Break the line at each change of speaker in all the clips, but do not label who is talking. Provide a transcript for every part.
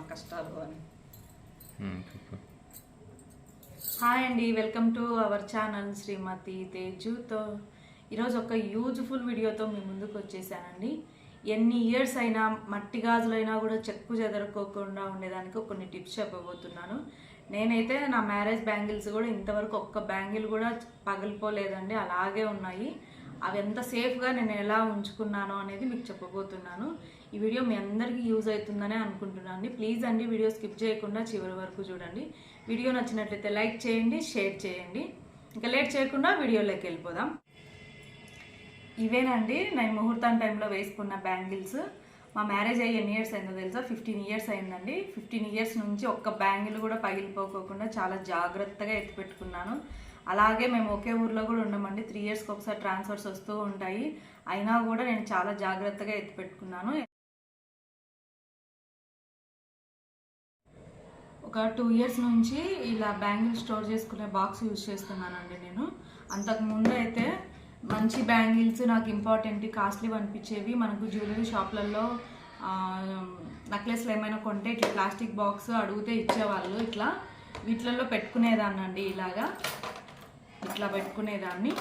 మా కష్టాలు అని. హాయ్ అండి, వెల్కమ్ టు అవర్ ఛానల్ శ్రీమతి తేజుతో. ఈరోజు ఒక యూజ్ఫుల్ వీడియోతో మీ ముందుకు వచ్చేసానండి. ఎన్ని ఇయర్స్ అయినా మట్టి గాజులైనా కూడా చెక్కు చెదరకోకుండా ఉండేదానికి కొన్ని టిప్స్ చెప్పబోతున్నాను. నేనైతే నా మ్యారేజ్ బ్యాంగిల్స్ కూడా ఇంతవరకు ఒక్క బ్యాంగిల్ కూడా పగిలిపోలేదండి, అలాగే ఉన్నాయి. అవి ఎంత సేఫ్గా నేను ఎలా ఉంచుకున్నానో అనేది మీకు చెప్పబోతున్నాను. ఈ వీడియో మీ అందరికీ యూజ్ అవుతుందనే అనుకుంటున్నాను. ప్లీజ్ అండి, వీడియో స్కిప్ చేయకుండా చివరి వరకు చూడండి. వీడియో నచ్చినట్లయితే లైక్ చేయండి, షేర్ చేయండి. ఇంకా లేట్ చేయకుండా వీడియోలోకి వెళ్ళిపోదాం. ఇవేనండి నేను ముహూర్తం టైంలో వేసుకున్న బ్యాంగిల్స్. మా మ్యారేజ్ అయ్యి ఎన్ని ఇయర్స్ అయిందో తెలుసా? 15 ఇయర్స్ అయిందండి. 15 ఇయర్స్ నుంచి ఒక్క బ్యాంగిల్ కూడా పగిలిపోకోకుండా చాలా జాగ్రత్తగా ఎత్తిపెట్టుకున్నాను. అలాగే మేము ఒకే ఊర్లో కూడా ఉండమండి. 3 ఇయర్స్కి ఒకసారి ట్రాన్స్ఫర్స్ వస్తూ ఉంటాయి. అయినా కూడా నేను చాలా జాగ్రత్తగా ఎత్తిపెట్టుకున్నాను. ఒక 2 ఇయర్స్ నుంచి ఇలా బ్యాంగిల్ స్టోర్ చేసుకునే బాక్స్ యూజ్ చేస్తున్నానండి నేను. అంతకుముందు అయితే మంచి బ్యాంగిల్స్ నాకు ఇంపార్టెంట్ కాస్ట్లీ అనిపించేవి. మనకు జ్యువెలరీ షాప్లలో నెక్లెస్లు ఏమైనా కొంటే ఇట్లా ప్లాస్టిక్ బాక్స్ అడిగితే ఇచ్చేవాళ్ళు. ఇట్లా వీటిలలో పెట్టుకునేదాన్ని అండి, ఇట్లా పెట్టుకునేదాన్ని.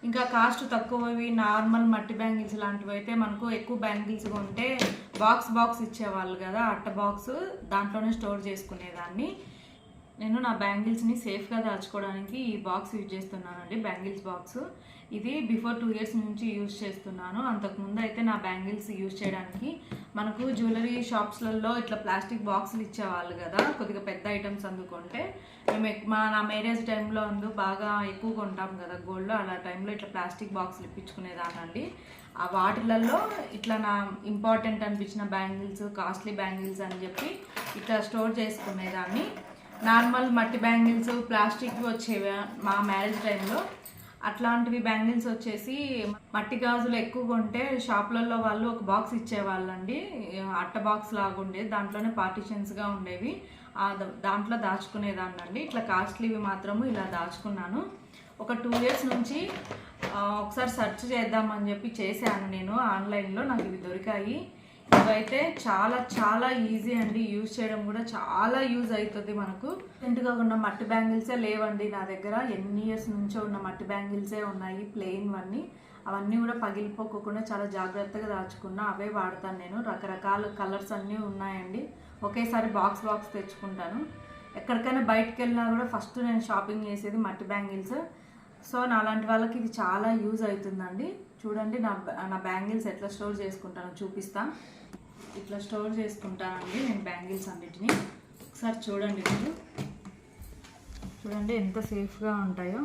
ఇంకా కాస్ట్ తక్కువవి నార్మల్ మట్టి బ్యాంగిల్స్ లాంటివి అయితే మనకు ఎక్కువ బ్యాంగిల్స్ కొంటే బాక్స్ ఇచ్చేవాళ్ళు కదా, అట్ట బాక్స్, దాంట్లోనే స్టోర్ చేసుకునేదాన్ని. నేను నా బ్యాంగిల్స్ని సేఫ్గా దాచుకోవడానికి ఈ బాక్స్ యూజ్ చేస్తున్నానండి, బ్యాంగిల్స్ బాక్స్. ఇది బిఫోర్ 2 ఇయర్స్ నుంచి యూజ్ చేస్తున్నాను. అంతకుముందు అయితే నా బ్యాంగిల్స్ యూజ్ చేయడానికి మనకు జ్యువెలరీ షాప్స్లలో ఇట్లా ప్లాస్టిక్ బాక్సులు ఇచ్చేవాళ్ళు కదా, కొద్దిగా పెద్ద ఐటమ్స్ అందుకుంటే. మేము నా మ్యారేజ్ టైంలో బాగా ఎక్కువ కొంటాం కదా గోల్డ్లో, అలా టైంలో ఇట్లా ప్లాస్టిక్ బాక్సులు ఇప్పించుకునేదానండి. ఆ వాటిలలో ఇట్లా నా ఇంపార్టెంట్ అనిపించిన బ్యాంగిల్స్, కాస్ట్లీ బ్యాంగిల్స్ అని చెప్పి ఇట్లా స్టోర్ చేసుకునేదాన్ని. నార్మల్ మట్టి బ్యాంగిల్స్ ప్లాస్టిక్ వచ్చేవి మా మ్యారేజ్ టైంలో. అట్లాంటివి బ్యాంగిల్స్ వచ్చేసి మట్టి గాజులు ఎక్కువ కొంటే షాప్లలో వాళ్ళు ఒక బాక్స్ ఇచ్చేవాళ్ళండి, అట్ట బాక్స్ లాగా ఉండేది, దాంట్లోనే పార్టిషన్స్గా ఉండేవి. దాంట్లో దాచుకునేదాన్నండి. ఇట్లా కాస్ట్లీవి మాత్రము ఇలా దాచుకున్నాను. ఒక 2 ఇయర్స్ నుంచి ఒకసారి సెర్చ్ చేద్దామని చెప్పి చేశాను నేను ఆన్లైన్లో. నాకు ఇవి దొరికాయి. ఇవైతే చాలా ఈజీ అండి, యూజ్ చేయడం కూడా చాలా యూజ్ అవుతుంది మనకు. రీసెంట్గా ఉన్న మట్టి బ్యాంగిల్సే లేవండి నా దగ్గర. ఎన్ని ఇయర్స్ నుంచో ఉన్న మట్టి బ్యాంగిల్సే ఉన్నాయి, ప్లెయిన్ అవన్నీ కూడా పగిలిపోకుండా చాలా జాగ్రత్తగా దాచుకున్నా. అవే వాడతాను నేను. రకరకాల కలర్స్ అన్నీ ఉన్నాయండి. ఒకేసారి బాక్స్ తెచ్చుకుంటాను. ఎక్కడికైనా బయటకు వెళ్ళినా కూడా ఫస్ట్ నేను షాపింగ్ చేసేది మట్టి బ్యాంగిల్స్. సో నాలాంటి వాళ్ళకి ఇది చాలా యూజ్ అవుతుందండి. చూడండి నా బ్యాంగిల్స్ ఎట్లా స్టోర్ చేసుకుంటానో చూపిస్తాను. ఇట్లా స్టోర్ చేసుకుంటానండి నేను బ్యాంగిల్స్ అన్నిటినీ. ఒకసారి చూడండి, మీరు చూడండి ఎంత సేఫ్గా ఉంటాయో.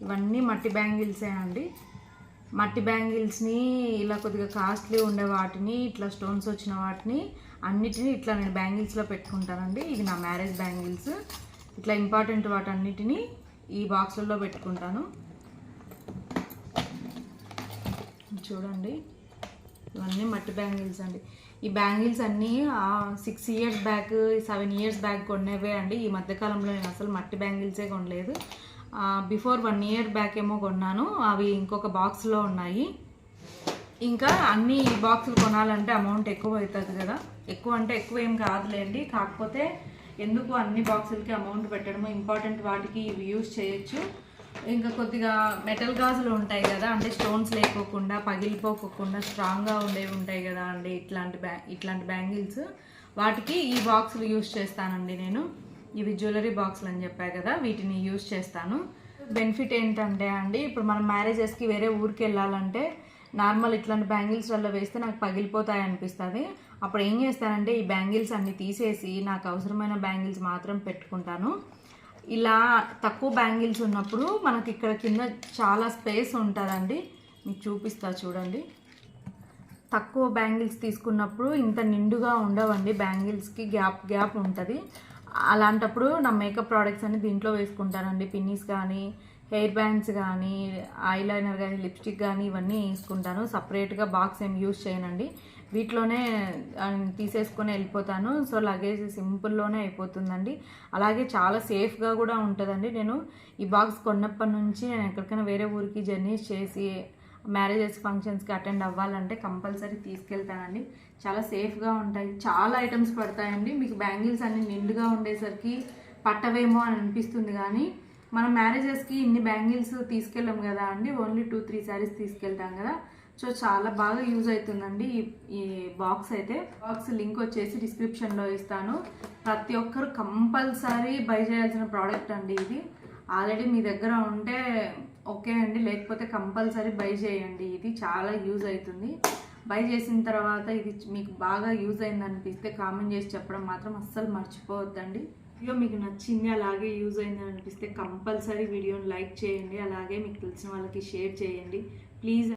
ఇవన్నీ మట్టి బ్యాంగిల్సే అండి. మట్టి బ్యాంగిల్స్ని ఇలా కొద్దిగా కాస్ట్లీ ఉండే వాటిని, ఇట్లా స్టోన్స్ వచ్చిన వాటిని అన్నిటినీ ఇట్లా నేను బ్యాంగిల్స్లో పెట్టుకుంటానండి. ఇది నా మ్యారేజ్ బ్యాంగిల్స్. ఇట్లా ఇంపార్టెంట్ వాటన్నిటినీ ఈ బాక్సుల్లో పెట్టుకుంటాను. చూడండి, ఇవన్నీ మట్టి బ్యాంగిల్స్ అండి. ఈ బ్యాంగిల్స్ అన్నీ 6 ఇయర్స్ బ్యాక్ 7 ఇయర్స్ బ్యాక్ కొనేవే అండి. ఈ మధ్యకాలంలో నేను అసలు మట్టి బ్యాంగిల్సే కొనలేదు. బిఫోర్ 1 ఇయర్ బ్యాక్ ఏమో కొన్నాను. అవి ఇంకొక బాక్స్లో ఉన్నాయి. ఇంకా అన్ని ఈ బాక్సులు కొనాలంటే అమౌంట్ ఎక్కువ అవుతుంది కదా. ఎక్కువ అంటే ఎక్కువ ఏం కాదులేండి, కాకపోతే ఎందుకు అన్ని బాక్సులకి అమౌంట్ పెట్టడము, ఇంపార్టెంట్ వాటికి ఇవి యూజ్ చేయొచ్చు. ఇంకా కొద్దిగా మెటల్ గాజులు ఉంటాయి కదా, అంటే స్టోన్స్ లేకోకుండా పగిలిపోకుండా స్ట్రాంగ్గా ఉండేవి ఉంటాయి కదా అండి, ఇట్లాంటి బ్యాంగిల్స్, వాటికి ఈ బాక్సులు యూజ్ చేస్తానండి నేను. ఇవి జ్యువెలరీ బాక్సులు అని చెప్పాయి కదా, వీటిని యూజ్ చేస్తాను. బెనిఫిట్ ఏంటంటే అండి, ఇప్పుడు మనం మ్యారేజెస్కి వేరే ఊరికి వెళ్ళాలంటే నార్మల్ ఇట్లాంటి బ్యాంగిల్స్ వల్ల వేస్తే నాకు పగిలిపోతాయి అనిపిస్తుంది. అప్పుడు ఏం చేస్తానంటే ఈ బ్యాంగిల్స్ అన్ని తీసేసి నాకు అవసరమైన బ్యాంగిల్స్ మాత్రం పెట్టుకుంటాను. ఇలా తక్కువ బ్యాంగిల్స్ ఉన్నప్పుడు మనకి ఇక్కడ కింద చాలా స్పేస్ ఉంటుందండి. మీకు చూపిస్తా చూడండి. తక్కువ బ్యాంగిల్స్ తీసుకున్నప్పుడు ఇంత నిండుగా ఉండవండి, బ్యాంగిల్స్కి గ్యాప్ ఉంటుంది. అలాంటప్పుడు నా మేకప్ ప్రోడక్ట్స్ అన్ని దీంట్లో వేసుకుంటానండి. పిన్నీస్ కానీ, హెయిర్ బ్యాండ్స్ కానీ, ఐలైనర్ కానీ, లిప్స్టిక్ కానీ ఇవన్నీ వేసుకుంటాను. సపరేట్గా బాక్స్ ఏం యూజ్ చేయనండి, వీటిలోనే తీసేసుకొని వెళ్ళిపోతాను. సో లగేజ్ సింపుల్లోనే అయిపోతుందండి. అలాగే చాలా సేఫ్గా కూడా ఉంటుందండి. నేను ఈ బాక్స్ కొన్నప్పటి నుంచి నేను ఎక్కడికైనా వేరే ఊరికి జర్నీస్ చేసి మ్యారేజెస్ ఫంక్షన్స్కి అటెండ్ అవ్వాలంటే కంపల్సరీ తీసుకెళ్తానండి. చాలా సేఫ్గా ఉంటాయి, చాలా ఐటమ్స్ పడతాయండి. మీకు బ్యాంగిల్స్ అన్ని నిండుగా ఉండేసరికి పట్టవేమో అని అనిపిస్తుంది, కానీ మనం మ్యారేజెస్కి ఇన్ని బ్యాంగిల్స్ తీసుకెళ్ళాం కదా అండి, ఓన్లీ 2-3 శారీస్ తీసుకెళ్తాం కదా. సో చాలా బాగా యూజ్ అవుతుందండి ఈ బాక్స్ అయితే. బాక్స్ లింక్ వచ్చేసి డిస్క్రిప్షన్లో ఇస్తాను. ప్రతి ఒక్కరు కంపల్సరీ బై చేయాల్సిన ప్రోడక్ట్ అండి ఇది. ఆల్రెడీ మీ దగ్గర ఉంటే ఓకే అండి, లేకపోతే కంపల్సరీ బై చేయండి. ఇది చాలా యూజ్ అవుతుంది. బై చేసిన తర్వాత ఇది మీకు బాగా యూజ్ అయింది అనిపిస్తే కామెంట్ చేసి చెప్పడం మాత్రం అస్సలు మర్చిపోవద్దండి. వీడియో మీకు నచ్చింది, అలాగే యూజ్ అయింది అనిపిస్తే కంపల్సరీ వీడియోని లైక్ చేయండి, అలాగే మీకు తెలిసిన వాళ్ళకి షేర్ చేయండి ప్లీజ్.